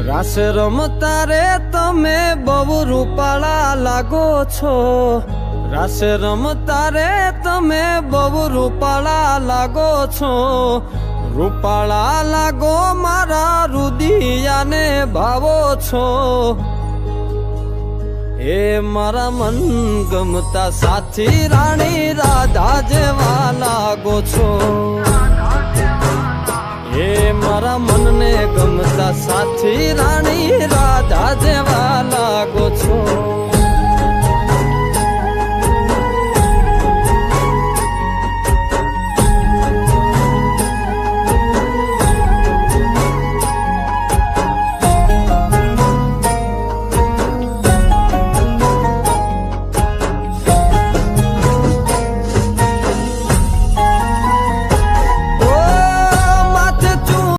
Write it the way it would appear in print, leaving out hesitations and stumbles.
રાસ રમતા રે તમે બહુ રૂપાળા લાગો છો, રાસ રમતા રે તમે બહુ રૂપાળા લાગો છો, રૂપાળા લાગો મારા રુદિયાને ભાવો છો, એ મારા મન ગમતા સાથી રાણી રાધા જેવા લાગો છો, એ મારા મનને ગમતા સાથી રાણી રાધા જેવા લાગો છો।